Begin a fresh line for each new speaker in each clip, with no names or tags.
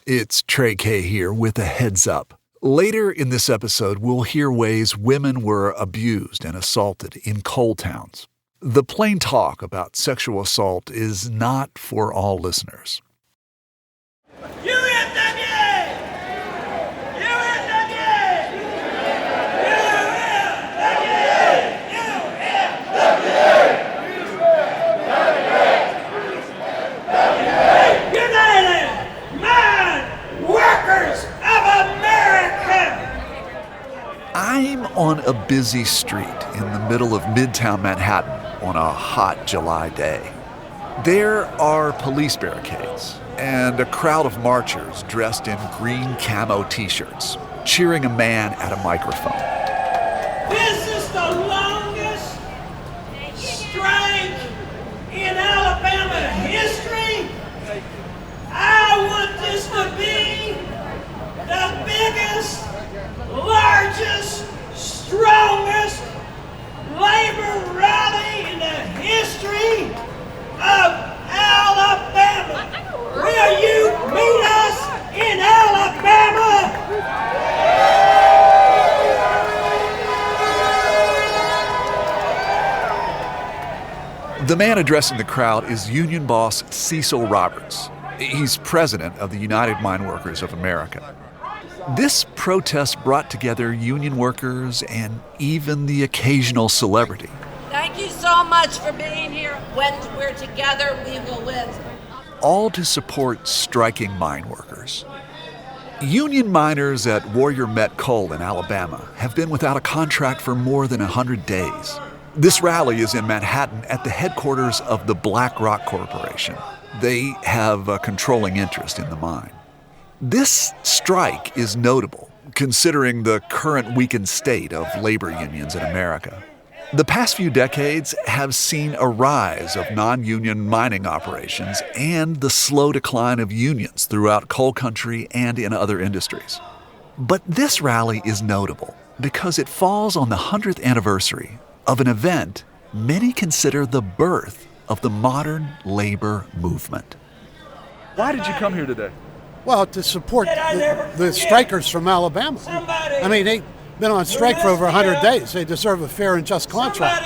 It's Trey K here with a heads up. Later in this episode, we'll hear ways women were abused and assaulted in coal towns. The plain talk about sexual assault is not for all listeners. I'm on a busy street in the middle of Midtown Manhattan on a hot July day. There are police barricades and a crowd of marchers dressed in green camo t-shirts, cheering a man at a microphone.
This is the longest strike in Alabama history. I want this to be the biggest, largest, strongest labor rally in the history of Alabama. Will you meet us in Alabama?
The man addressing the crowd is union boss Cecil Roberts. He's president of the United Mine Workers of America. This protest brought together union workers and even the occasional celebrity.
Thank you so much for being here. When we're together, we will win.
All to support striking mine workers. Union miners at Warrior Met Coal in Alabama have been without a contract for more than 100 days. This rally is in Manhattan at the headquarters of the Black Rock Corporation. They have a controlling interest in the mine. This strike is notable, considering the current weakened state of labor unions in America. The past few decades have seen a rise of non-union mining operations and the slow decline of unions throughout coal country and in other industries. But this rally is notable because it falls on the 100th anniversary of an event many consider the birth of the modern labor movement.
Why did you come here today?
Well, to support the strikers from Alabama. I mean, they've been on strike for over 100 days. They deserve a fair and just contract.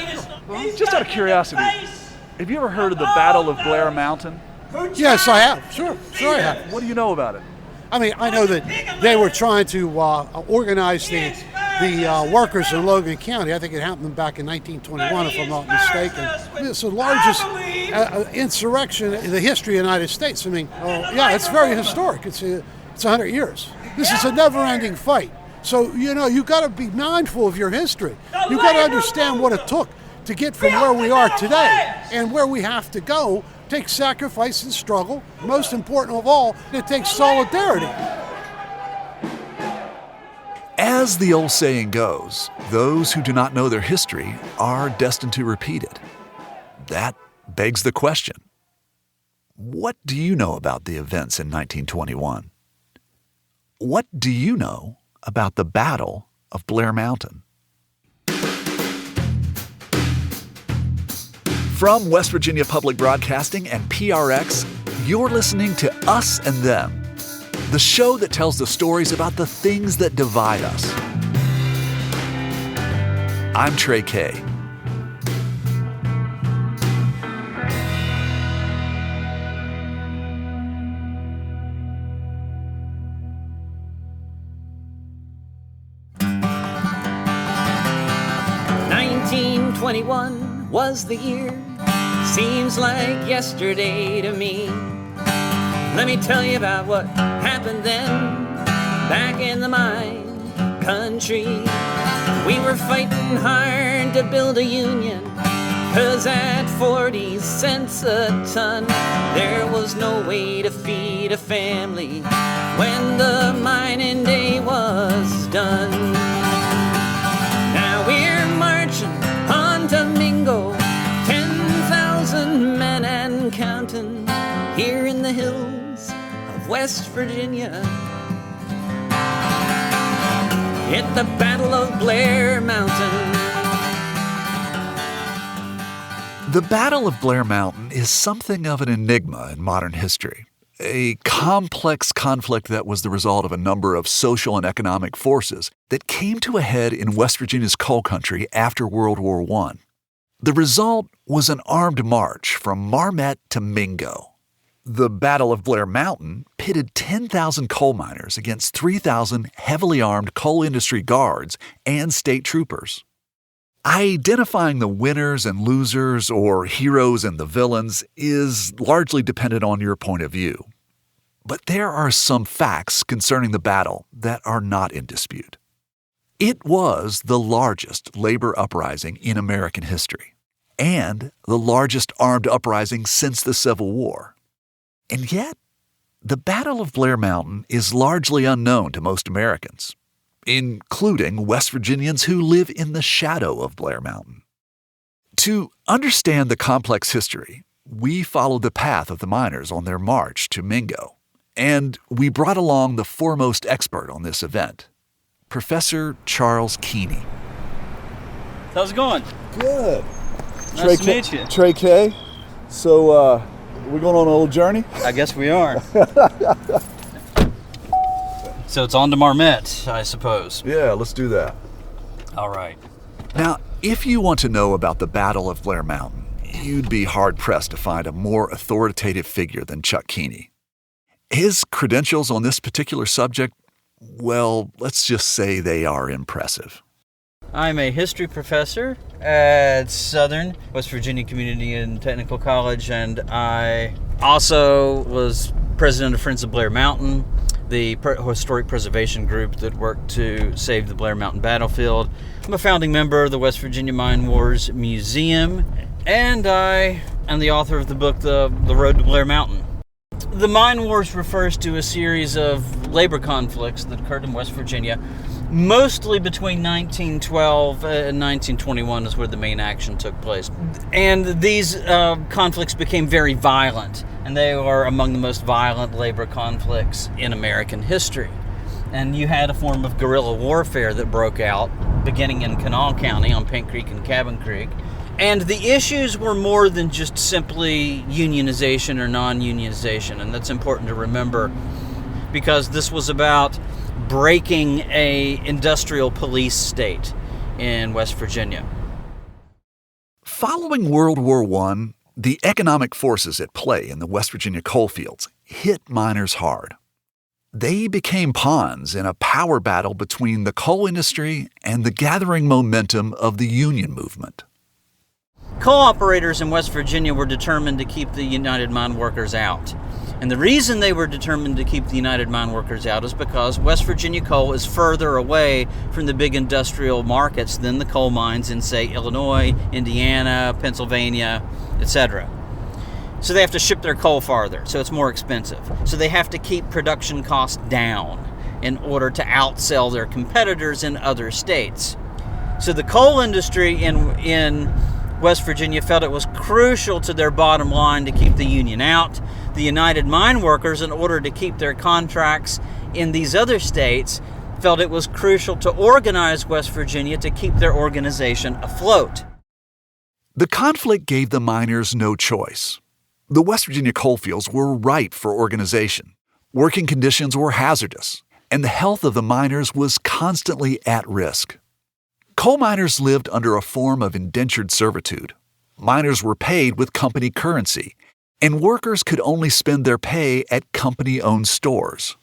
Just out of curiosity, have you ever heard of the Battle of Blair Mountain?
Yes, I have. Sure I have.
What do you know about it?
I mean, I know that they were trying to organize the workers in Logan County. I think it happened back in 1921, if I'm not mistaken. It's the largest insurrection in the history of the United States. I mean, it's very historic. It's 100 years. This is a never-ending fight. So, you got to be mindful of your history. You got to understand what it took to get from where we are today and where we have to go. It takes sacrifice and struggle. Most important of all, it takes solidarity.
As the old saying goes, those who do not know their history are destined to repeat it. That begs the question, what do you know about the events in 1921? What do you know about the Battle of Blair Mountain? From West Virginia Public Broadcasting and PRX, you're listening to Us and Them, the show that tells the stories about the things that divide us. I'm Trey K.
'21 was the year, seems like yesterday to me. Let me tell you about what happened then, back in the mine country. We were fighting hard to build a union, 'cause at 40 cents a ton, there was no way to feed a family when the mining day was done. Now we're marching on to Mingo, 10,000 men and counting, here in the hills of West Virginia. At the Battle of Blair Mountain.
The Battle of Blair Mountain is something of an enigma in modern history. a complex conflict that was the result of a number of social and economic forces that came to a head in West Virginia's coal country after World War I. The result was an armed march from Marmet to Mingo. The Battle of Blair Mountain pitted 10,000 coal miners against 3,000 heavily armed coal industry guards and state troopers. Identifying the winners and losers, or heroes and the villains, is largely dependent on your point of view. But there are some facts concerning the battle that are not in dispute. It was the largest labor uprising in American history, and the largest armed uprising since the Civil War. And yet, the Battle of Blair Mountain is largely unknown to most Americans, including West Virginians who live in the shadow of Blair Mountain. To understand the complex history, we followed the path of the miners on their march to Mingo, and we brought along the foremost expert on this event, Professor Charles Keeney.
How's it going?
Good.
Nice to meet you.
Trey K. So, we're going on a little journey?
I guess we are. So it's on to Marmet, I suppose.
Yeah, let's do that.
All right.
Now, if you want to know about the Battle of Blair Mountain, you'd be hard-pressed to find a more authoritative figure than Chuck Keeney. His credentials on this particular subject, well, let's just say they are impressive.
I'm a history professor at Southern West Virginia Community and Technical College, and I also was president of Friends of Blair Mountain, the historic preservation group that worked to save the Blair Mountain battlefield. I'm a founding member of the West Virginia Mine Wars Museum, and I am the author of the book, The Road to Blair Mountain. The Mine Wars refers to a series of labor conflicts that occurred in West Virginia, mostly between 1912 and 1921 is where the main action took place. And these conflicts became very violent, and they are among the most violent labor conflicts in American history. And you had a form of guerrilla warfare that broke out, beginning in Kanawha County on Paint Creek and Cabin Creek. And the issues were more than just simply unionization or non-unionization, and that's important to remember because this was about breaking a industrial police state in West Virginia.
Following World War I, the economic forces at play in the West Virginia coalfields hit miners hard. They became pawns in a power battle between the coal industry and the gathering momentum of the union movement.
Coal operators in West Virginia were determined to keep the United Mine Workers out. And the reason they were determined to keep the United Mine Workers out is because West Virginia coal is further away from the big industrial markets than the coal mines in, say, Illinois, Indiana, Pennsylvania, etc. So they have to ship their coal farther, so it's more expensive. So they have to keep production costs down in order to outsell their competitors in other states. So the coal industry in West Virginia felt it was crucial to their bottom line to keep the union out. The United Mine Workers, in order to keep their contracts in these other states, felt it was crucial to organize West Virginia to keep their organization afloat.
The conflict gave the miners no choice. The West Virginia coalfields were ripe for organization. Working conditions were hazardous, and the health of the miners was constantly at risk. Coal miners lived under a form of indentured servitude. Miners were paid with company currency, and workers could only spend their pay at company-owned stores.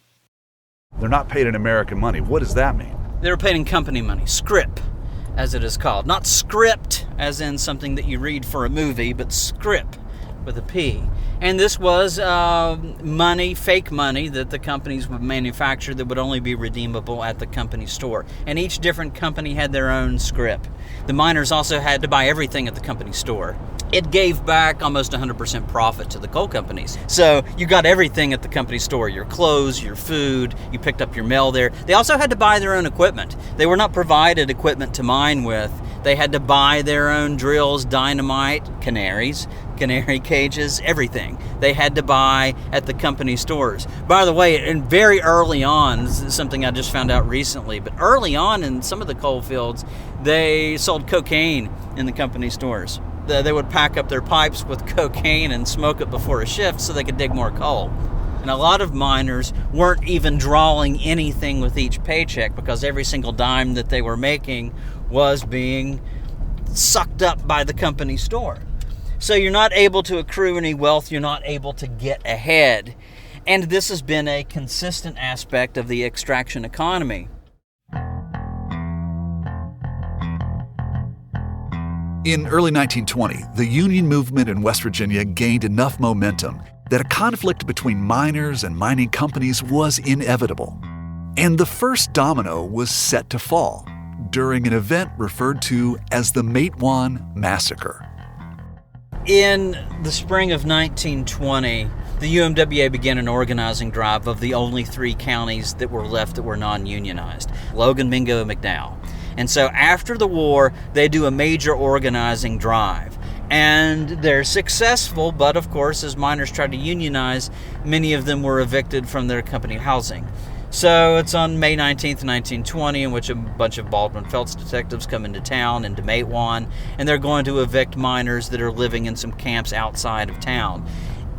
They're not paid in American money. What does that mean?
They were paid in company money, scrip, as it is called. Not script, as in something that you read for a movie, but scrip with a P. And this was money, fake money, that the companies would manufacture that would only be redeemable at the company store. And each different company had their own scrip. The miners also had to buy everything at the company store. It gave back almost 100% profit to the coal companies. So you got everything at the company store, your clothes, your food, you picked up your mail there. They also had to buy their own equipment. They were not provided equipment to mine with. They had to buy their own drills, dynamite, canaries, canary cages, everything. They had to buy at the company stores. By the way, and very early on, this is something I just found out recently, but early on in some of the coal fields, they sold cocaine in the company stores. They would pack up their pipes with cocaine and smoke it before a shift so they could dig more coal. And a lot of miners weren't even drawing anything with each paycheck because every single dime that they were making was being sucked up by the company store. So you're not able to accrue any wealth, you're not able to get ahead. And this has been a consistent aspect of the extraction economy.
In early 1920, the Union movement in West Virginia gained enough momentum that a conflict between miners and mining companies was inevitable. And the first domino was set to fall during an event referred to as the Matewan Massacre.
In the spring of 1920, the UMWA began an organizing drive of the only 3 counties that were left that were non-unionized: Logan, Mingo, and McDowell. And so after the war, they do a major organizing drive. And they're successful, but of course, as miners tried to unionize, many of them were evicted from their company housing. So it's on May 19th, 1920, in which a bunch of Baldwin Felts detectives come into town, into Matewan, and they're going to evict miners that are living in some camps outside of town.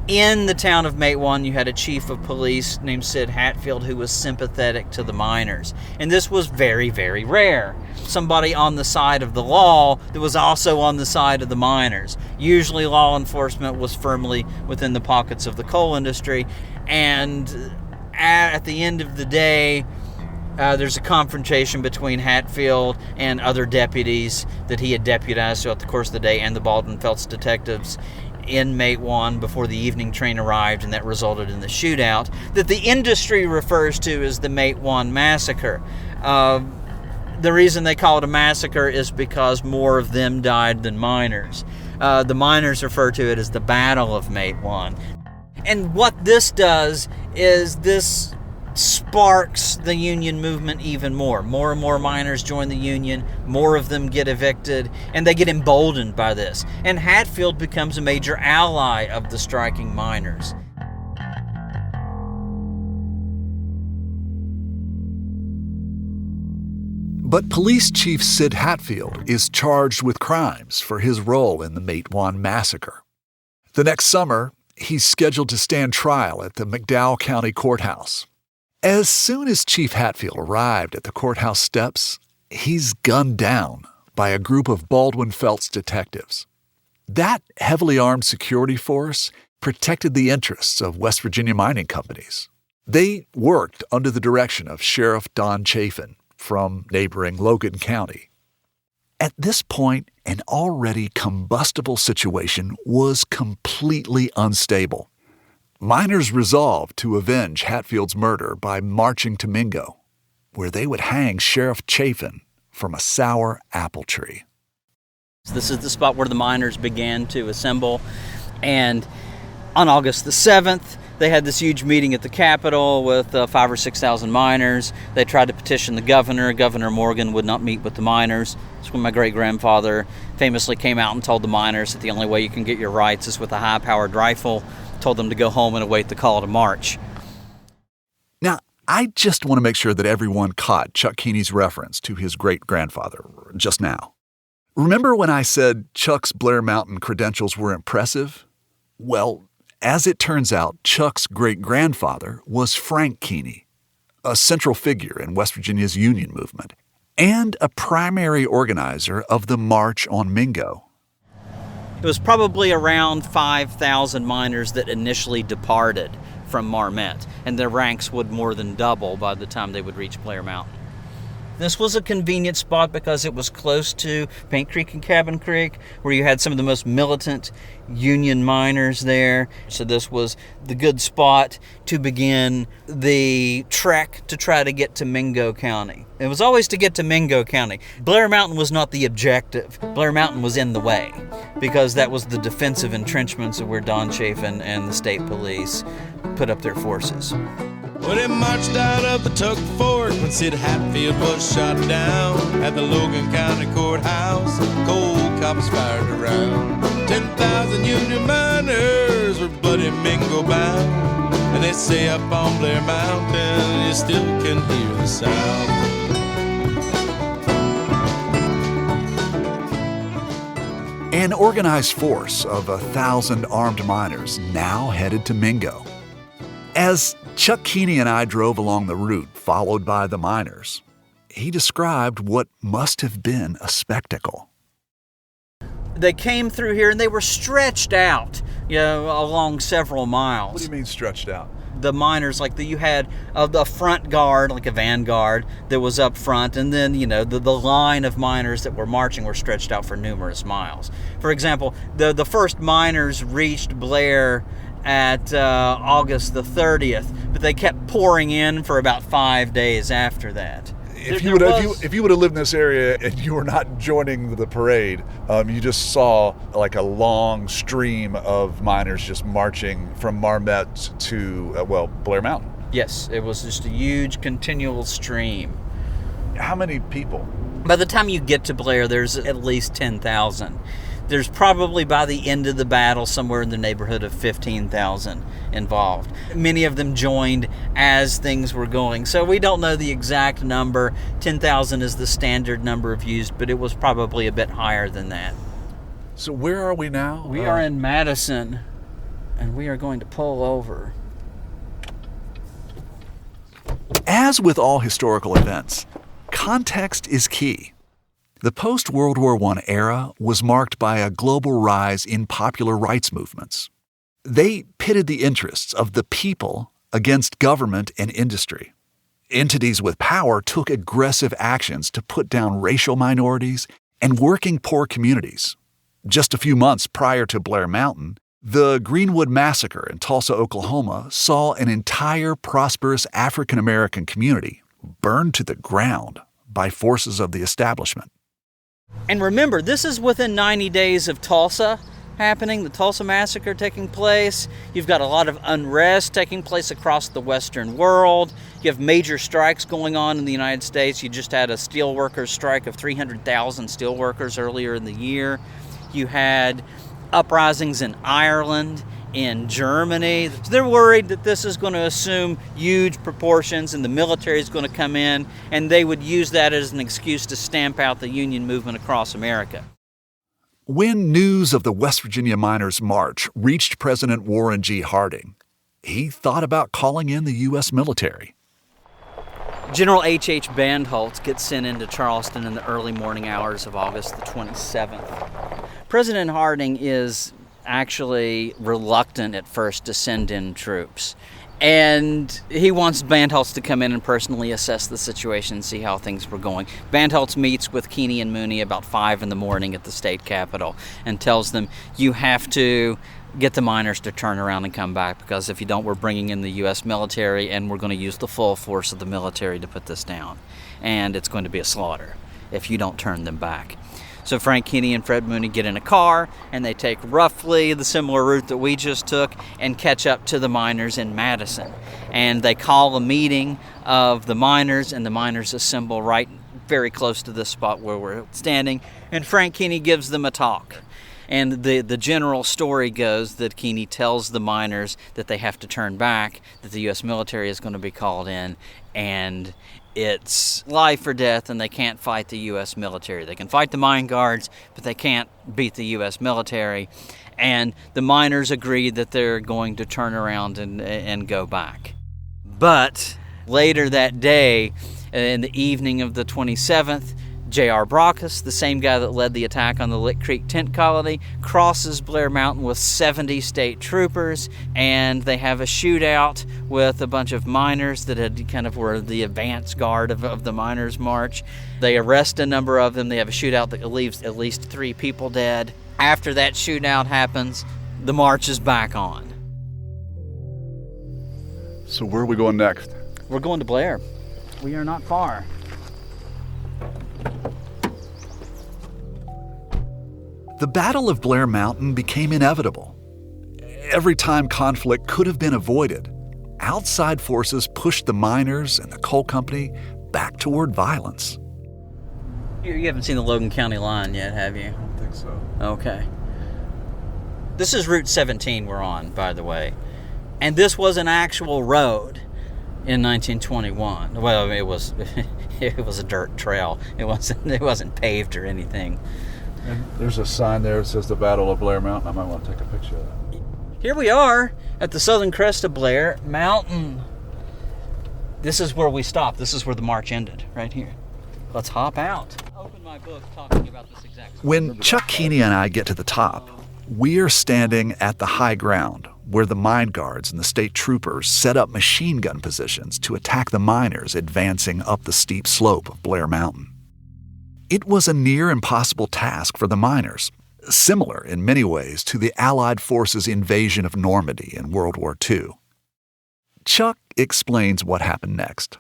In the town of Matewan, you had a chief of police named Sid Hatfield who was sympathetic to the miners. And this was very, very rare. Somebody on the side of the law that was also on the side of the miners. Usually law enforcement was firmly within the pockets of the coal industry. And at the end of the day, there's a confrontation between Hatfield and other deputies that he had deputized throughout the course of the day and the Baldwin Felts detectives in Matewan before the evening train arrived, and that resulted in the shootout that the industry refers to as the Matewan Massacre. The reason they call it a massacre is because more of them died than miners. The miners refer to it as the Battle of Matewan. And what this does is this sparks the union movement even more. More and more miners join the union, more of them get evicted, and they get emboldened by this. And Hatfield becomes a major ally of the striking miners.
But Police Chief Sid Hatfield is charged with crimes for his role in the Matewan Massacre. The next summer, he's scheduled to stand trial at the McDowell County Courthouse. As soon as Chief Hatfield arrived at the courthouse steps, he's gunned down by a group of Baldwin Felts detectives. That heavily armed security force protected the interests of West Virginia mining companies. They worked under the direction of Sheriff Don Chafin from neighboring Logan County. At this point, an already combustible situation was completely unstable. Miners resolved to avenge Hatfield's murder by marching to Mingo, where they would hang Sheriff Chafin from a sour apple tree.
This is the spot where the miners began to assemble, and on August the 7th, they had this huge meeting at the Capitol with 5,000 or 6,000 miners. They tried to petition the governor. Governor Morgan would not meet with the miners. That's when my great-grandfather famously came out and told the miners that the only way you can get your rights is with a high-powered rifle. Told them to go home and await the call to march.
Now, I just want to make sure that everyone caught Chuck Keeney's reference to his great-grandfather just now. Remember when I said Chuck's Blair Mountain credentials were impressive? Well, as it turns out, Chuck's great-grandfather was Frank Keeney, a central figure in West Virginia's union movement, and a primary organizer of the March on Mingo.
It was probably around 5,000 miners that initially departed from Marmet, and their ranks would more than double by the time they would reach Blair Mountain. This was a convenient spot because it was close to Paint Creek and Cabin Creek, where you had some of the most militant union miners there. So this was the good spot to begin the trek to try to get to Mingo County. It was always to get to Mingo County. Blair Mountain was not the objective. Blair Mountain was in the way because that was the defensive entrenchments of where Don Chafin and the state police put up their forces.
Well, they marched out of the Tuck Fort when Sid Hatfield was shot down at the Logan County Courthouse. Cold cops fired around. 10,000 Union miners were bloody Mingo bound. And they say up on Blair Mountain, you still can hear the sound.
An organized force of 1,000 armed miners now headed to Mingo. As Chuck Keeney and I drove along the route, followed by the miners, he described what must have been a spectacle.
They came through here and they were stretched out, along several miles.
What do you mean stretched out?
The miners, you had the front guard, like a vanguard that was up front, and then, the line of miners that were marching were stretched out for numerous miles. For example, the first miners reached Blair at August the 30th, but they kept pouring in for about 5 days after that.
If you would have lived in this area and you were not joining the parade, you just saw like a long stream of miners just marching from Marmet to, Blair Mountain.
Yes, it was just a huge continual stream.
How many people?
By the time you get to Blair, there's at least 10,000. There's probably, by the end of the battle, somewhere in the neighborhood of 15,000 involved. Many of them joined as things were going. So we don't know the exact number. 10,000 is the standard number of used, but it was probably a bit higher than that.
So where are we now?
We are in Madison, and we are going to pull over.
As with all historical events, context is key. The post-World War I era was marked by a global rise in popular rights movements. They pitted the interests of the people against government and industry. Entities with power took aggressive actions to put down racial minorities and working poor communities. Just a few months prior to Blair Mountain, the Greenwood Massacre in Tulsa, Oklahoma, saw an entire prosperous African American community burned to the ground by forces of the establishment.
And remember, this is within 90 days of Tulsa happening, the Tulsa Massacre taking place. You've got a lot of unrest taking place across the Western world. You have major strikes going on in the United States. You just had a steelworkers strike of 300,000 steelworkers earlier in the year. You had uprisings in Ireland, in Germany. So they're worried that this is going to assume huge proportions and the military is going to come in, and they would use that as an excuse to stamp out the Union movement across America.
When news of the West Virginia Miners' March reached President Warren G. Harding, he thought about calling in the U.S. military.
General H.H. Bandholtz gets sent into Charleston in the early morning hours of August the 27th. President Harding is actually reluctant at first to send in troops. And he wants Bandholtz to come in and personally assess the situation and see how things were going. Bandholtz meets with Keeney and Mooney about 5 in the morning at the state capitol and tells them, you have to get the miners to turn around and come back, because if you don't, we're bringing in the U.S. military and we're going to use the full force of the military to put this down. And it's going to be a slaughter if you don't turn them back. So Frank Keeney and Fred Mooney get in a car, and they take roughly the similar route that we just took and catch up to the miners in Madison. And they call a meeting of the miners, and the miners assemble right very close to this spot where we're standing, and Frank Keeney gives them a talk. And the general story goes that Keeney tells the miners that they have to turn back, that the U.S. military is going to be called in, and it's life or death, and they can't fight the U.S. military. They can fight the mine guards, but they can't beat the U.S. military. And the miners agree that they're going to turn around and go back. But later that day, in the evening of the 27th, J.R. Brockus, the same guy that led the attack on the Lick Creek tent colony, crosses Blair Mountain with 70 state troopers, and they have a shootout with a bunch of miners that had kind of were the advance guard of the miners' march. They arrest a number of them. They have a shootout that leaves at least 3 people dead. After that shootout happens, the march is back on.
So where are we going next?
We're going to Blair. We are not far.
The Battle of Blair Mountain became inevitable. Every time conflict could have been avoided, outside forces pushed the miners and the coal company back toward violence.
You haven't seen the Logan County line yet, have you?
I don't think so.
Okay. This is Route 17 we're on, by the way. And this was an actual road in 1921. Well, it was a dirt trail. It wasn't paved or anything.
And there's a sign there that says the Battle of Blair Mountain. I might want to take a picture of that.
here we are at the southern crest of Blair Mountain. This is where we stopped. This is where the march ended, right here. Let's hop out. Open my book talking about this exact.
When Chuck Keeney and I get to the top, we're standing at the high ground where the mine guards and the state troopers set up machine gun positions to attack the miners advancing up the steep slope of Blair Mountain. It was a near impossible task for the miners, similar in many ways to the Allied forces' invasion of Normandy in World War II. Chuck explains what happened next.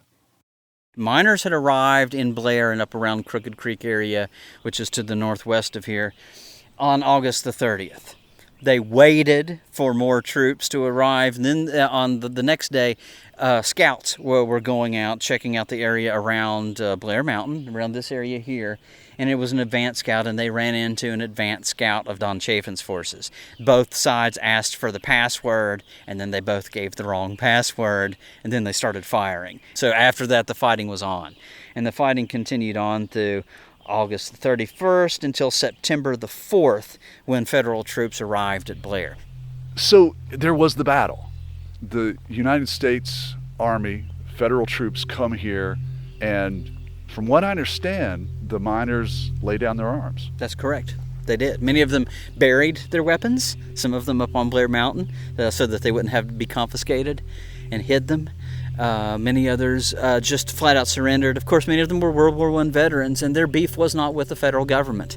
Miners had arrived in Blair and up around Crooked Creek area, which is to the northwest of here, on August the 30th. They waited for more troops to arrive, and then on the next day, scouts were going out, checking out the area around Blair Mountain, around this area here, and it was an advance scout, and they ran into an advance scout of Don Chafin's forces. Both sides asked for the password, and then they both gave the wrong password, and then they started firing. So after that, the fighting was on, and the fighting continued on through August 31st until September the 4th, when federal troops arrived at Blair.
So there was the battle. The United States Army, federal troops come here, and from what I understand, the miners lay down their arms.
That's correct. They did. Many of them buried their weapons, some of them up on Blair Mountain, so that they wouldn't have to be confiscated, and hid them. Many others just flat out surrendered. Of course, many of them were World War I veterans, and their beef was not with the federal government.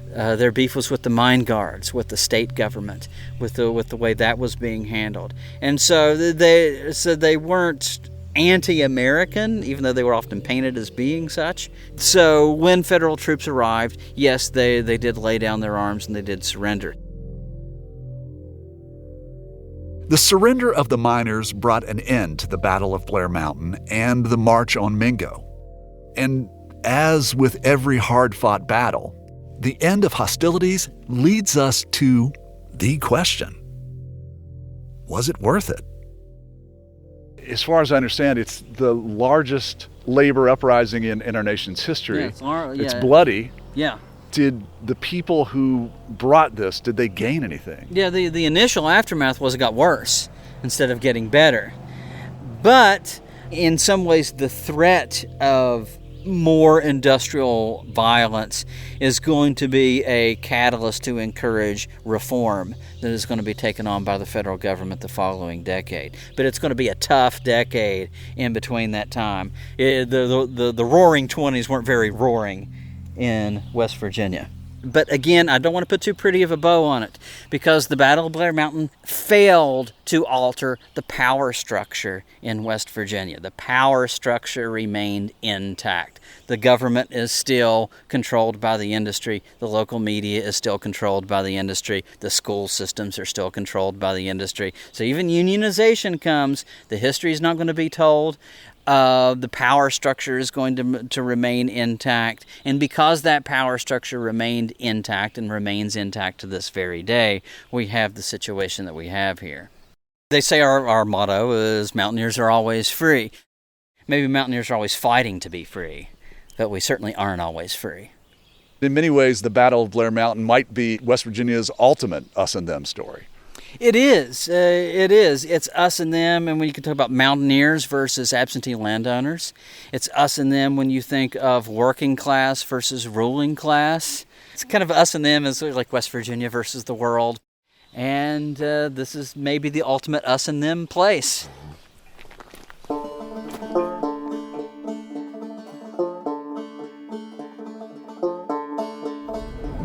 Their beef was with the mine guards, with the state government, with the way that was being handled. And so they weren't anti-American, even though they were often painted as being such. So when federal troops arrived, yes, they did lay down their arms and they did surrender.
The surrender of the miners brought an end to the Battle of Blair Mountain and the March on Mingo. And as with every hard-fought battle, the end of hostilities leads us to the question: was it worth it?
As far as I understand, it's the largest labor uprising in our nation's history.
Yeah,
it's bloody.
Yeah.
Did the people who brought this, did they gain anything?
Yeah, the initial aftermath was it got worse instead of getting better. But in some ways, the threat of more industrial violence is going to be a catalyst to encourage reform that is going to be taken on by the federal government the following decade. But it's going to be a tough decade in between that time. The roaring 20s weren't very roaring in West Virginia. But again, I don't want to put too pretty of a bow on it, because the Battle of Blair Mountain failed to alter the power structure in West Virginia. The power structure remained intact. The government is still controlled by the industry. The local media is still controlled by the industry. The school systems are still controlled by the industry. So even unionization comes, the history is not going to be told. The power structure is going to remain intact. And because that power structure remained intact and remains intact to this very day, we have the situation that we have here. They say our motto is mountaineers are always free. Maybe mountaineers are always fighting to be free, but we certainly aren't always free.
In many ways, the Battle of Blair Mountain might be West Virginia's ultimate us and them story.
It is. It is. It's us and them, and when you can talk about mountaineers versus absentee landowners, it's us and them when you think of working class versus ruling class. It's kind of us and them as like West Virginia versus the world. And this is maybe the ultimate us and them place.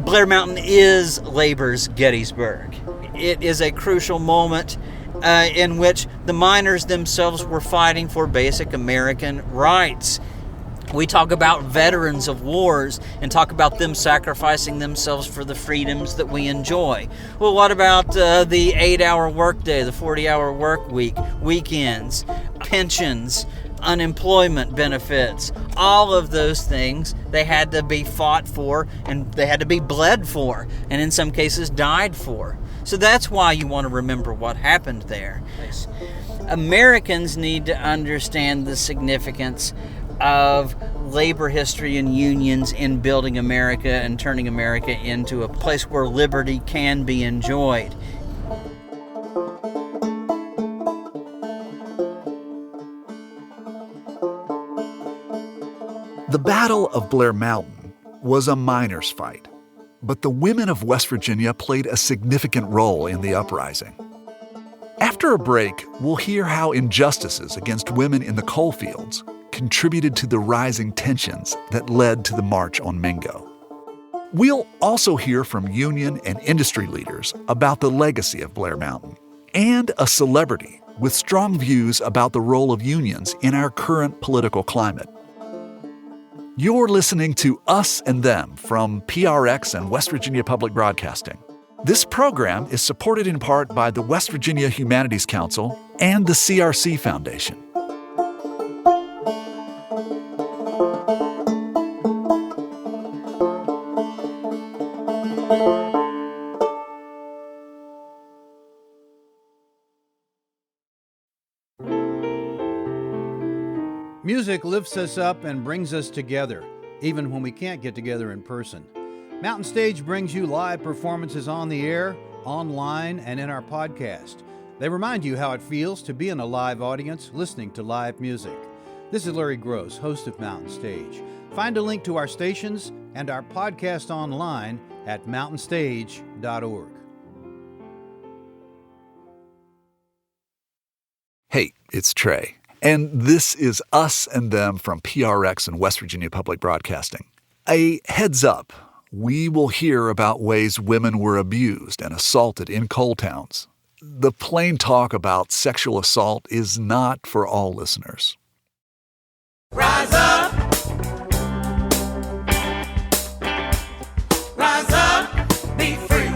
Blair Mountain is labor's Gettysburg. It is a crucial moment in which the miners themselves were fighting for basic American rights. We talk about veterans of wars and talk about them sacrificing themselves for the freedoms that we enjoy. Well, what about the 8-hour workday, the 40-hour work week, weekends, pensions, unemployment benefits? All of those things they had to be fought for, and they had to be bled for, and in some cases died for. So that's why you want to remember what happened there. Americans need to understand the significance of labor history and unions in building America and turning America into a place where liberty can be enjoyed.
The Battle of Blair Mountain was a miners' fight, but the women of West Virginia played a significant role in the uprising. After a break, we'll hear how injustices against women in the coal fields contributed to the rising tensions that led to the March on Mingo. We'll also hear from union and industry leaders about the legacy of Blair Mountain, and a celebrity with strong views about the role of unions in our current political climate. You're listening to Us and Them from PRX and West Virginia Public Broadcasting. This program is supported in part by the West Virginia Humanities Council and the CRC Foundation.
Music lifts us up and brings us together, even when we can't get together in person. Mountain Stage brings you live performances on the air, online, and in our podcast. They remind you how it feels to be in a live audience listening to live music. This is Larry Gross, host of Mountain Stage. Find a link to our stations and our podcast online at mountainstage.org.
Hey, it's Trey. And this is Us and Them from PRX and West Virginia Public Broadcasting. A heads up, we will hear about ways women were abused and assaulted in coal towns. The plain talk about sexual assault is not for all listeners.
Rise up. Rise up. Be free.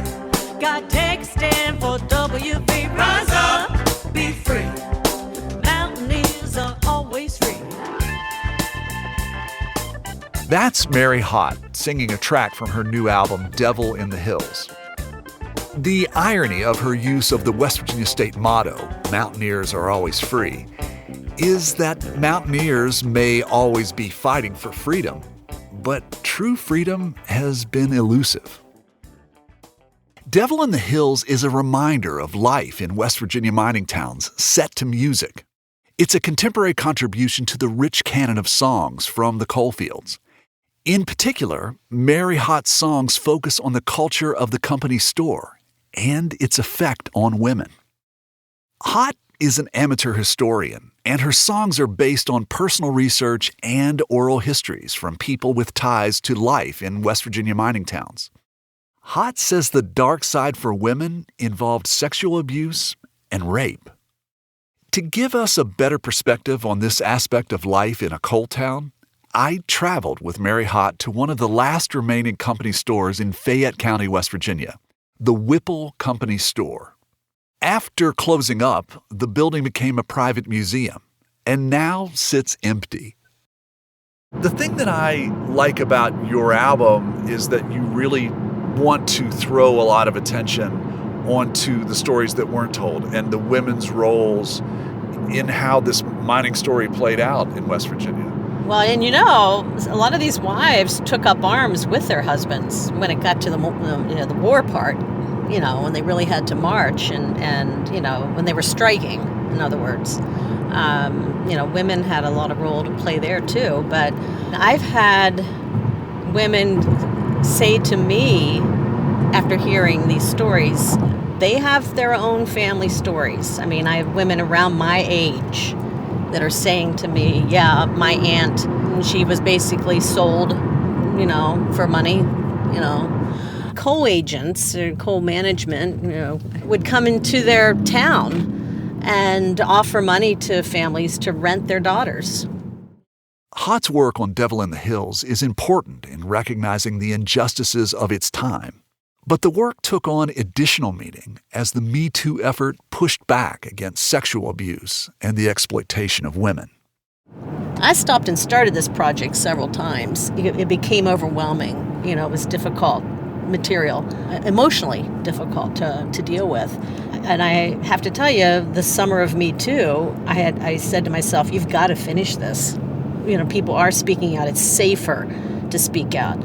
God take a stand for WV.
Rise up. Be free.
Mountaineers are always free.
That's Mary Hott singing a track from her new album, Devil in the Hills. The irony of her use of the West Virginia state motto, "Mountaineers are always free," is that mountaineers may always be fighting for freedom, but true freedom has been elusive. Devil in the Hills is a reminder of life in West Virginia mining towns set to music. It's a contemporary contribution to the rich canon of songs from the coal fields. In particular, Mary Hott's songs focus on the culture of the company store and its effect on women. Hott is an amateur historian, and her songs are based on personal research and oral histories from people with ties to life in West Virginia mining towns. Hott says the dark side for women involved sexual abuse and rape. To give us a better perspective on this aspect of life in a coal town, I traveled with Mary Hott to one of the last remaining company stores in Fayette County, West Virginia, the Whipple Company Store. After closing up, the building became a private museum and now sits empty. The thing that I like about your album is that you really want to throw a lot of attention onto the stories that weren't told and the women's roles in how this mining story played out in West Virginia.
Well, and a lot of these wives took up arms with their husbands when it got to the war part, when they really had to march and when they were striking, in other words. Women had a lot of role to play there too, but I've had women say to me after hearing these stories, they have their own family stories. I mean, I have women around my age that are saying to me, yeah, my aunt, she was basically sold, for money, Coal agents or coal management, would come into their town and offer money to families to rent their daughters.
Hott's work on Devil in the Hills is important in recognizing the injustices of its time. But the work took on additional meaning as the Me Too effort pushed back against sexual abuse and the exploitation of women.
I stopped and started this project several times. It became overwhelming. It was difficult material, emotionally difficult to deal with. And I have to tell you, the summer of Me Too, I said to myself, you've got to finish this. People are speaking out. It's safer to speak out.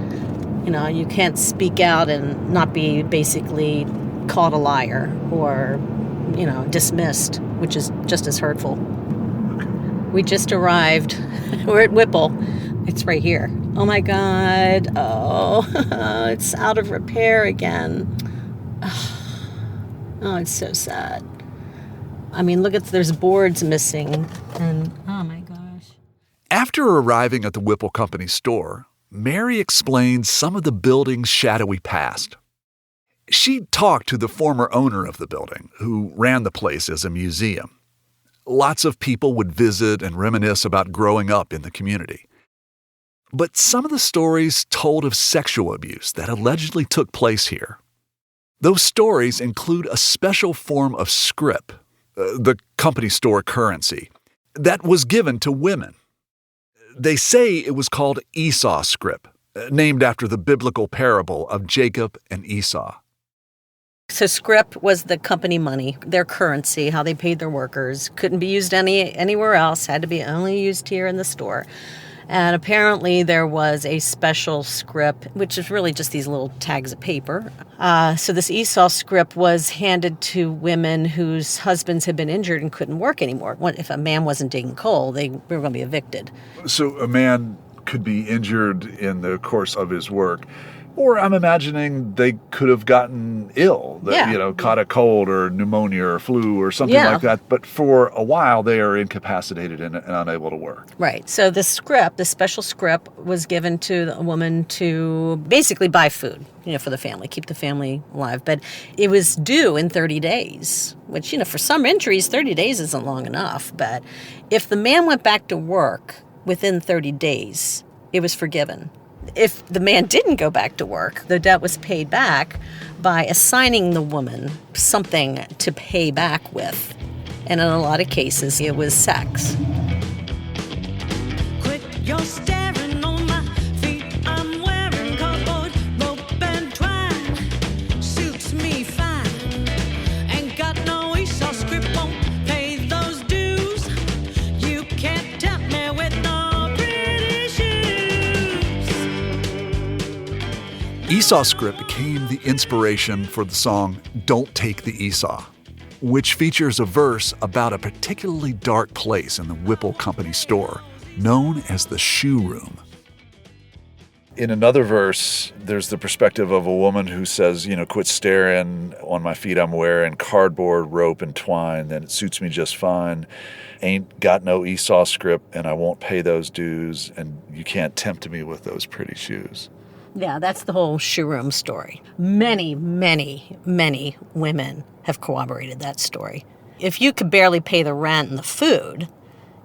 You can't speak out and not be basically called a liar or, dismissed, which is just as hurtful. We just arrived. We're at Whipple. It's right here. Oh my God. Oh, it's out of repair again. Oh, it's so sad. I mean, look there's boards missing. And oh my gosh.
After arriving at the Whipple Company store, Mary explained some of the building's shadowy past. She talked to the former owner of the building, who ran the place as a museum. Lots of people would visit and reminisce about growing up in the community. But some of the stories told of sexual abuse that allegedly took place here. Those stories include a special form of scrip, the company store currency, that was given to women. They say it was called Esau scrip, named after the biblical parable of Jacob and Esau.
So scrip was the company money, their currency, how they paid their workers. Couldn't be used anywhere else, had to be only used here in the store. And apparently there was a special scrip, which is really just these little tags of paper. So this Esau scrip was handed to women whose husbands had been injured and couldn't work anymore. If a man wasn't digging coal, they were going to be evicted.
So a man could be injured in the course of his work. Or I'm imagining they could have gotten ill, caught a cold or pneumonia or flu or something like that. But for a while, they are incapacitated and unable to work.
Right. So the special scrip, was given to a woman to basically buy food, for the family, keep the family alive. But it was due in 30 days, which, for some injuries, 30 days isn't long enough. But if the man went back to work within 30 days, it was forgiven. If the man didn't go back to work, the debt was paid back by assigning the woman something to pay back with. And in a lot of cases, it was sex.
Quit your staring on my feet. I'm wearing cardboard rope and twine. Suits me fine. Ain't got no Esau script, won't pay those dues. You can't tempt me with no pretty shoes.
Esau script became the inspiration for the song Don't Take the Esau, which features a verse about a particularly dark place in the Whipple Company store, known as the shoe room.
In another verse, there's the perspective of a woman who says, quit staring on my feet, I'm wearing cardboard, rope, and twine, then it suits me just fine. Ain't got no Esau script, and I won't pay those dues, and you can't tempt me with those pretty shoes.
Yeah, that's the whole shoe room story. Many, many, many women have corroborated that story. If you could barely pay the rent and the food,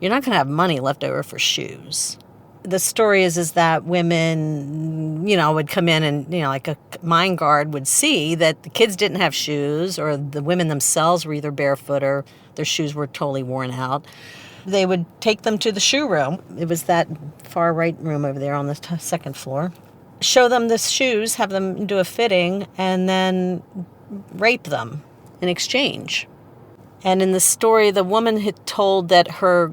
you're not going to have money left over for shoes. The story is that women, would come in and, like a mine guard would see that the kids didn't have shoes, or the women themselves were either barefoot or their shoes were totally worn out. They would take them to the shoe room. It was that far right room over there on the second floor. Show them the shoes, have them do a fitting, and then rape them in exchange. And in the story, the woman had told that her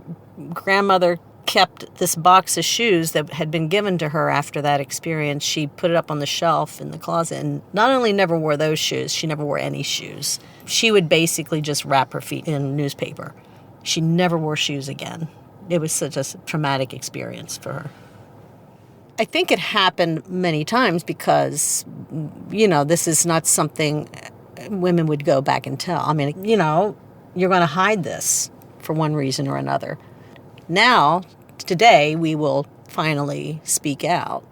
grandmother kept this box of shoes that had been given to her after that experience. She put it up on the shelf in the closet and not only never wore those shoes, she never wore any shoes. She would basically just wrap her feet in newspaper. She never wore shoes again. It was such a traumatic experience for her. I think it happened many times because, this is not something women would go back and tell. I mean, you're going to hide this for one reason or another. Now, today, we will finally speak out.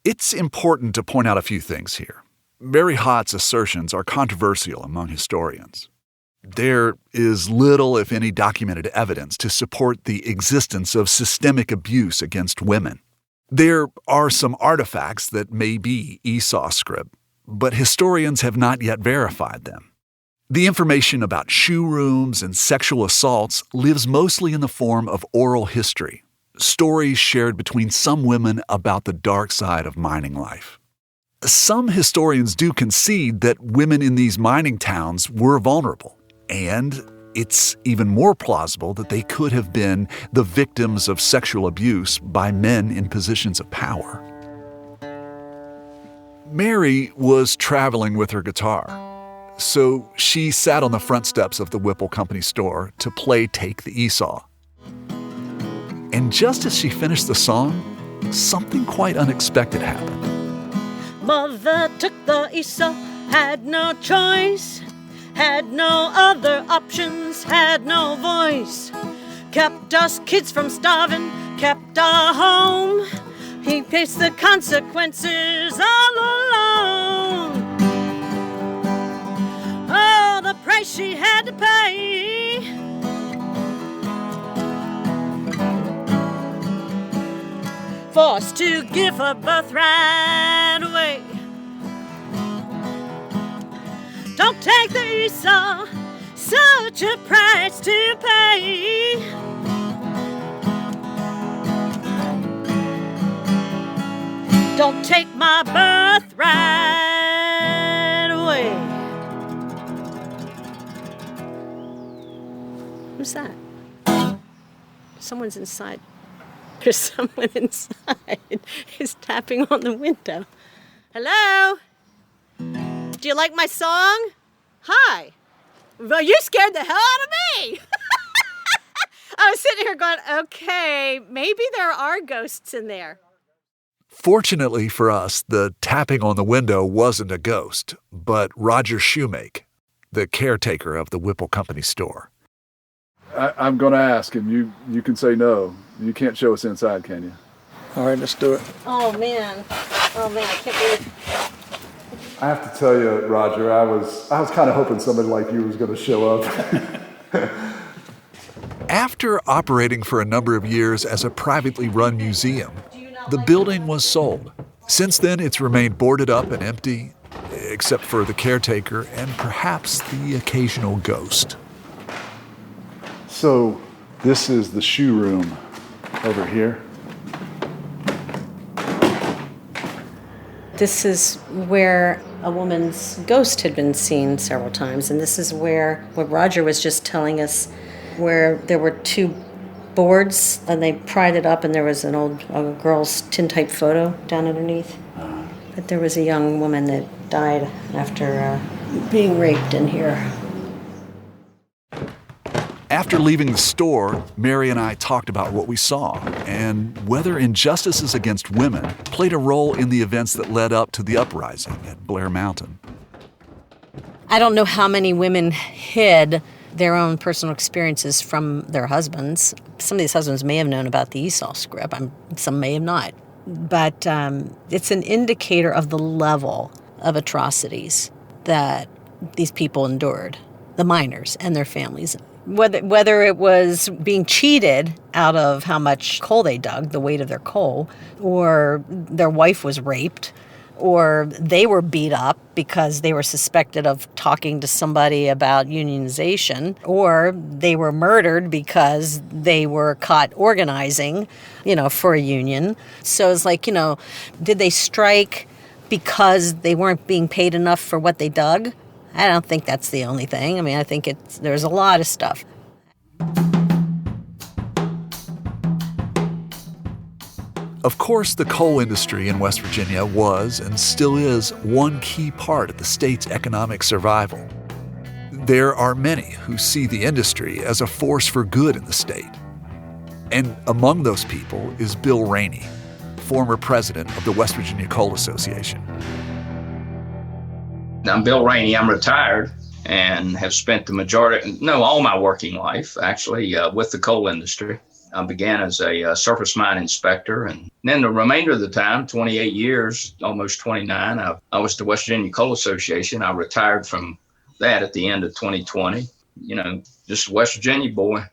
It's important to point out a few things here. Mary Hott's assertions are controversial among historians. There is little, if any, documented evidence to support the existence of systemic abuse against women. There are some artifacts that may be Esau script, but historians have not yet verified them. The information about shoe rooms and sexual assaults lives mostly in the form of oral history, stories shared between some women about the dark side of mining life. Some historians do concede that women in these mining towns were vulnerable. And it's even more plausible that they could have been the victims of sexual abuse by men in positions of power. Mary was traveling with her guitar, so she sat on the front steps of the Whipple Company store to play Take the Esau. And just as she finished the song, something quite unexpected happened.
Mother took the Esau, had no choice, had no other options, had no voice. Kept us kids from starving, kept our home. He faced the consequences all alone. Oh, the price she had to pay. Forced to give her birthright away. Don't take the Esau, such a price to pay. Don't take my birthright away. Who's that? Someone's inside. There's someone inside who's tapping on the window. Hello? Do you like my song? Hi. Well, you scared the hell out of me. I was sitting here going, okay, maybe there are ghosts in there.
Fortunately for us, the tapping on the window wasn't a ghost, but Roger Shoemake, the caretaker of the Whipple Company store.
I'm going to ask, and you can say no. You can't show us inside, can you?
All right, let's do it.
Oh man, I can't believe.
I have to tell you, Roger, I was kind of hoping somebody like you was going to show up.
After operating for a number of years as a privately run museum, the building was sold. Since then, it's remained boarded up and empty, except for the caretaker and perhaps the occasional ghost.
So, this is the shoe room over here.
This is where a woman's ghost had been seen several times, and this is where what Roger was just telling us, where there were two boards, and they pried it up, and there was an old girl's tintype photo down underneath. But there was a young woman that died after being raped in here.
After leaving the store, Mary and I talked about what we saw and whether injustices against women played a role in the events that led up to the uprising at Blair Mountain.
I don't know how many women hid their own personal experiences from their husbands. Some of these husbands may have known about the Esau script, some may have not. But it's an indicator of the level of atrocities that these people endured, the miners and their families. Whether it was being cheated out of how much coal they dug, the weight of their coal, or their wife was raped, or they were beat up because they were suspected of talking to somebody about unionization, or they were murdered because they were caught organizing, for a union. So it's like, did they strike because they weren't being paid enough for what they dug? I don't think that's the only thing. I think there's a lot of stuff.
Of course, the coal industry in West Virginia was and still is one key part of the state's economic survival. There are many who see the industry as a force for good in the state. And among those people is Bill Rainey, former president of the West Virginia Coal Association.
I'm Bill Rainey. I'm retired and have spent all my working life, actually, with the coal industry. I began as a surface mine inspector, and then the remainder of the time, 28 years, almost 29, I was the West Virginia Coal Association. I retired from that at the end of 2020. Just a West Virginia boy.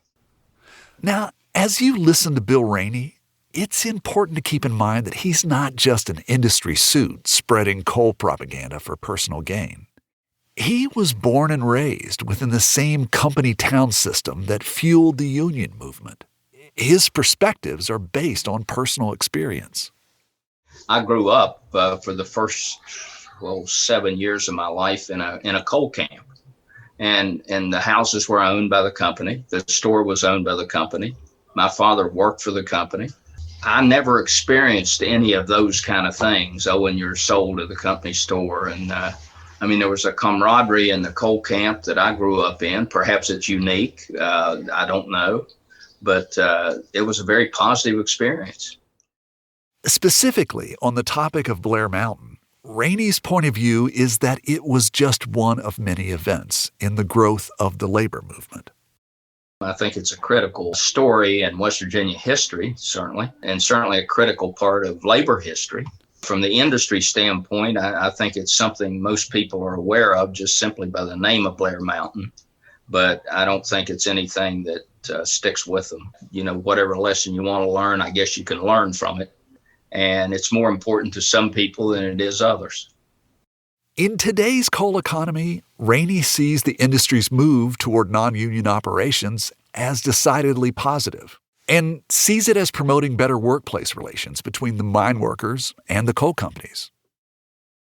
Now, as you listen to Bill Rainey, it's important to keep in mind that he's not just an industry suit spreading coal propaganda for personal gain. He was born and raised within the same company town system that fueled the union movement. His perspectives are based on personal experience.
I grew up for the first 7 years of my life in a coal camp, and the houses were owned by the company. The store was owned by the company. My father worked for the company. I never experienced any of those kind of things, owing your soul to the company store. And there was a camaraderie in the coal camp that I grew up in. Perhaps it's unique. I don't know. but it was a very positive experience.
Specifically on the topic of Blair Mountain, Rainey's point of view is that it was just one of many events in the growth of the labor movement.
I think it's a critical story in West Virginia history, certainly, and certainly a critical part of labor history. From the industry standpoint, I think it's something most people are aware of just simply by the name of Blair Mountain, but I don't think it's anything that sticks with them. You know, whatever lesson you want to learn, I guess you can learn from it, and it's more important to some people than it is others.
In today's coal economy, Rainey sees the industry's move toward non-union operations as decidedly positive and sees it as promoting better workplace relations between the mine workers and the coal companies.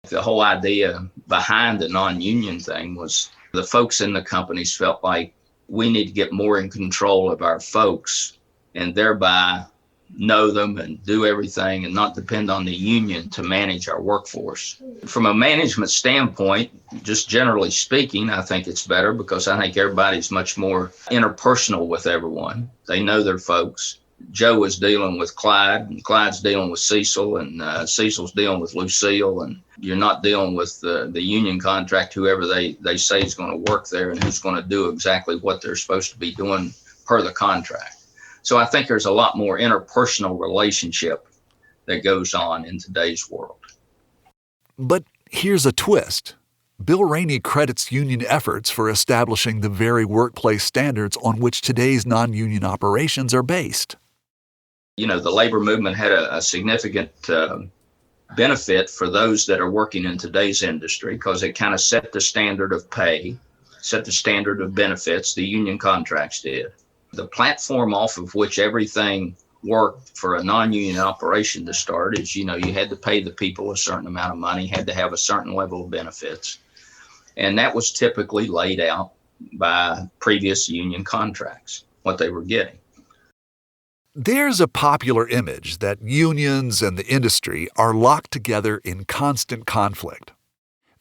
The whole idea behind the non-union thing was the folks in the companies felt like we need to get more in control of our folks and thereby know them and do everything and not depend on the union to manage our workforce. From a management standpoint, just generally speaking, I think it's better because I think everybody's much more interpersonal with everyone. They know their folks. Joe is dealing with Clyde, and Clyde's dealing with Cecil, and Cecil's dealing with Lucille, and you're not dealing with the union contract, whoever they say is going to work there and who's going to do exactly what they're supposed to be doing per the contract. So I think there's a lot more interpersonal relationship that goes on in today's world.
But here's a twist. Bill Rainey credits union efforts for establishing the very workplace standards on which today's non-union operations are based.
You know, the labor movement had a significant benefit for those that are working in today's industry because it kind of set the standard of pay, set the standard of benefits, the union contracts did. The platform off of which everything worked for a non-union operation to start is, you know, you had to pay the people a certain amount of money, had to have a certain level of benefits. And that was typically laid out by previous union contracts, what they were getting.
There's a popular image that unions and the industry are locked together in constant conflict.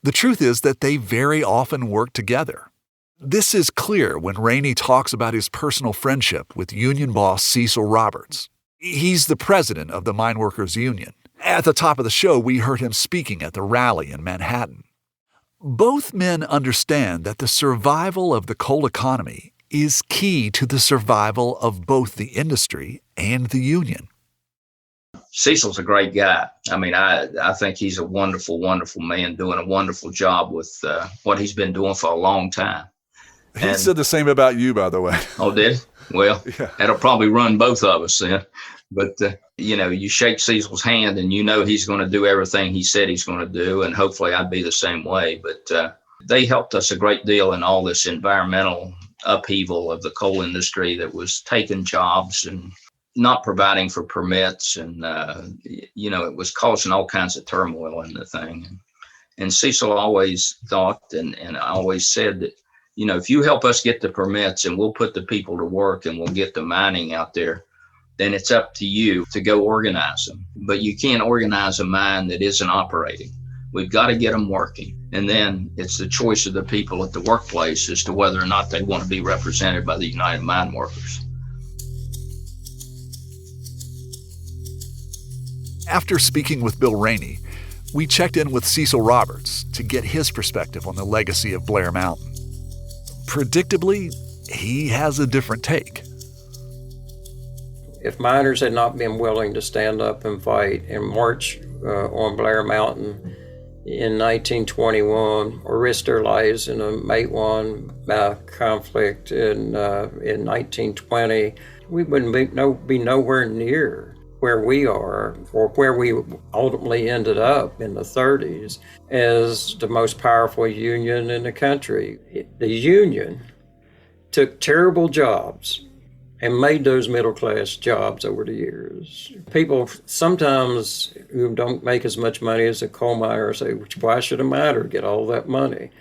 The truth is that they very often work together. This is clear when Rainey talks about his personal friendship with union boss Cecil Roberts. He's the president of the Mine Workers Union. At the top of the show, we heard him speaking at the rally in Manhattan. Both men understand that the survival of the coal economy is key to the survival of both the industry and the union.
Cecil's a great guy. I mean, I think he's a wonderful, wonderful man doing a wonderful job with what he's been doing for a long time.
He said the same about you, by the way.
Oh, did he? Well,
yeah.
That'll probably run both of us then. But, you know, you shake Cecil's hand and you know he's going to do everything he said he's going to do. And hopefully I'd be the same way. But they helped us a great deal in all this environmental upheaval of the coal industry that was taking jobs and not providing for permits. And, you know, it was causing all kinds of turmoil in the thing. And Cecil always thought and always said that, you know, if you help us get the permits and we'll put the people to work and we'll get the mining out there, then it's up to you to go organize them. But you can't organize a mine that isn't operating. We've got to get them working. And then it's the choice of the people at the workplace as to whether or not they want to be represented by the United Mine Workers.
After speaking with Bill Rainey, we checked in with Cecil Roberts to get his perspective on the legacy of Blair Mountain. Predictably, he has a different take.
If miners had not been willing to stand up and fight and march on Blair Mountain in 1921 or risk their lives in a Matewan conflict in 1920, we wouldn't be nowhere near where we are or where we ultimately ended up in the 30s as the most powerful union in the country. The union took terrible jobs and made those middle-class jobs over the years. People sometimes who don't make as much money as a coal miner say, why should a miner get all that money?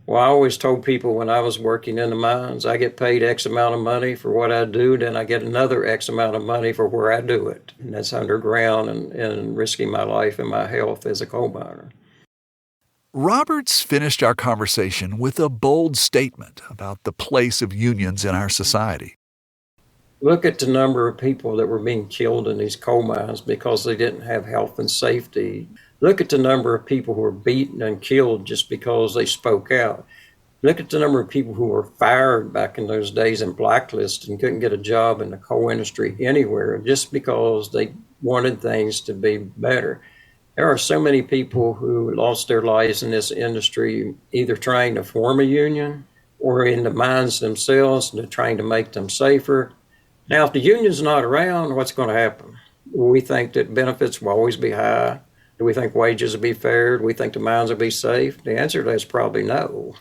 Well, I always told people when I was working in the mines, I get paid X amount of money for what I do, then I get another X amount of money for where I do it. And that's underground and risking my life and my health as a coal miner.
Roberts finished our conversation with a bold statement about the place of unions in our society.
Look at the number of people that were being killed in these coal mines because they didn't have health and safety. Look at the number of people who were beaten and killed just because they spoke out. Look at the number of people who were fired back in those days and blacklisted and couldn't get a job in the coal industry anywhere just because they wanted things to be better. There are so many people who lost their lives in this industry either trying to form a union or in the mines themselves and trying to make them safer. Now, if the union's not around, what's going to happen? We think that benefits will always be high. Do we think wages will be fair? Do we think the mines will be safe? The answer to that is probably no.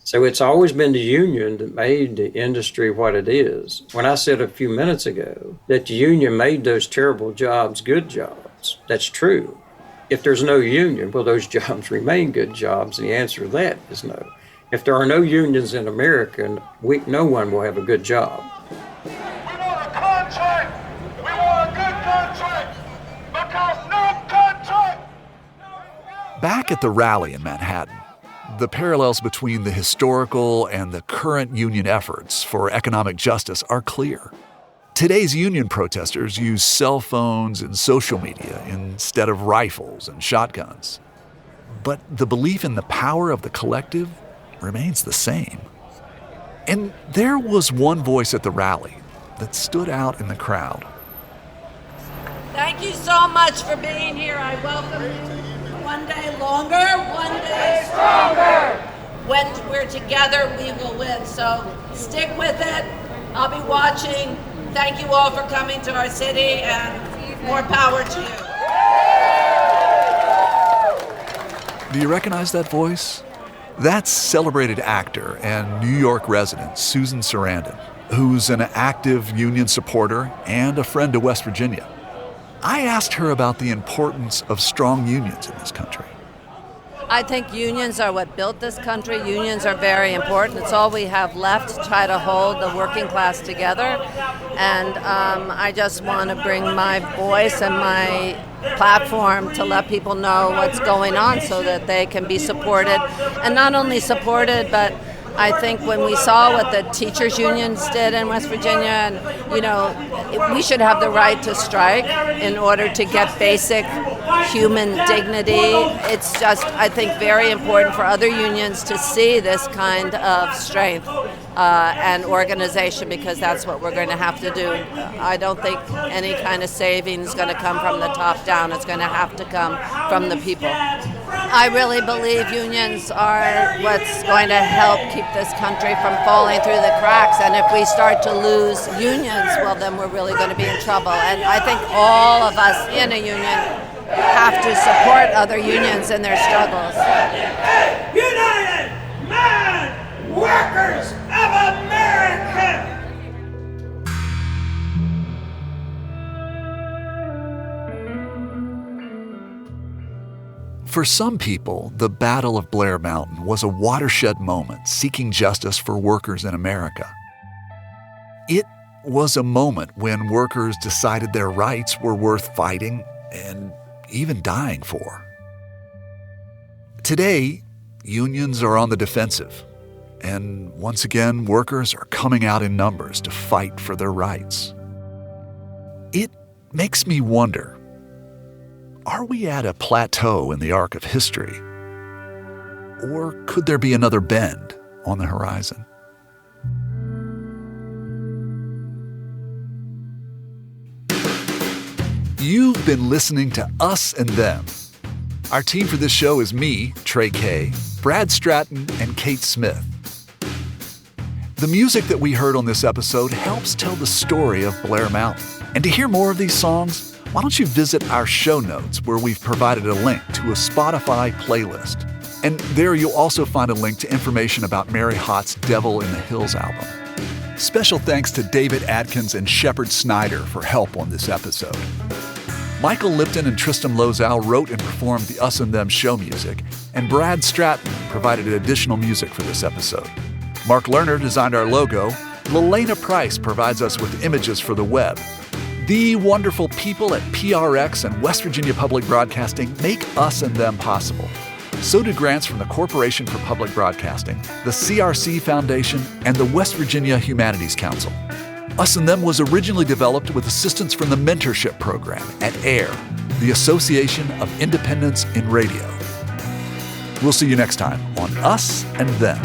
So it's always been the union that made the industry what it is. When I said a few minutes ago that the union made those terrible jobs good jobs, that's true. If there's no union, will those jobs remain good jobs? And the answer to that is no. If there are no unions in America, no one will have a good job.
Back at the rally in Manhattan, the parallels between the historical and the current union efforts for economic justice are clear. Today's union protesters use cell phones and social media instead of rifles and shotguns. But the belief in the power of the collective remains the same. And there was one voice at the rally that stood out in the crowd.
Thank you so much for being here. I welcome you. One day longer, one day stronger. When we're together, we will win. So stick with it. I'll be watching. Thank you all for coming to our city, and more power to you.
Do you recognize that voice? That's celebrated actor and New York resident Susan Sarandon, who's an active union supporter and a friend to West Virginia. I asked her about the importance of strong unions in this country.
I think unions are what built this country. Unions are very important. It's all we have left to try to hold the working class together. And I just want to bring my voice and my platform to let people know what's going on so that they can be supported. And not only supported, but I think when we saw what the teachers' unions did in West Virginia, and we should have the right to strike in order to get basic human dignity. It's just, I think, very important for other unions to see this kind of strength and organization, because that's what we're going to have to do. I don't think any kind of savings is going to come from the top down. It's going to have to come from the people. I really believe unions are what's going to help keep this country from falling through the cracks. And if we start to lose unions, well, then we're really going to be in trouble. And I think all of us in a union have to support other unions in their struggles.
United Man Workers of America!
For some people, the Battle of Blair Mountain was a watershed moment seeking justice for workers in America. It was a moment when workers decided their rights were worth fighting and even dying for. Today, unions are on the defensive, and once again, workers are coming out in numbers to fight for their rights. It makes me wonder, are we at a plateau in the arc of history? Or could there be another bend on the horizon? You've been listening to Us and Them. Our team for this show is me, Trey Kay, Brad Stratton, and Kate Smith. The music that we heard on this episode helps tell the story of Blair Mountain. And to hear more of these songs, why don't you visit our show notes where we've provided a link to a Spotify playlist. And there you'll also find a link to information about Mary Hott's Devil in the Hills album. Special thanks to David Adkins and Shepard Snyder for help on this episode. Michael Lipton and Tristan Lozow wrote and performed the Us and Them show music, and Brad Stratton provided additional music for this episode. Mark Lerner designed our logo. Lelena Price provides us with images for the web. The wonderful people at PRX and West Virginia Public Broadcasting make Us and Them possible. So do grants from the Corporation for Public Broadcasting, the CRC Foundation, and the West Virginia Humanities Council. Us and Them was originally developed with assistance from the mentorship program at AIR, the Association of Independents in Radio. We'll see you next time on Us and Them.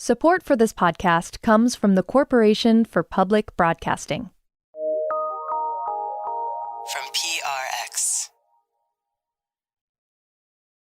Support for this podcast comes from the Corporation for Public Broadcasting.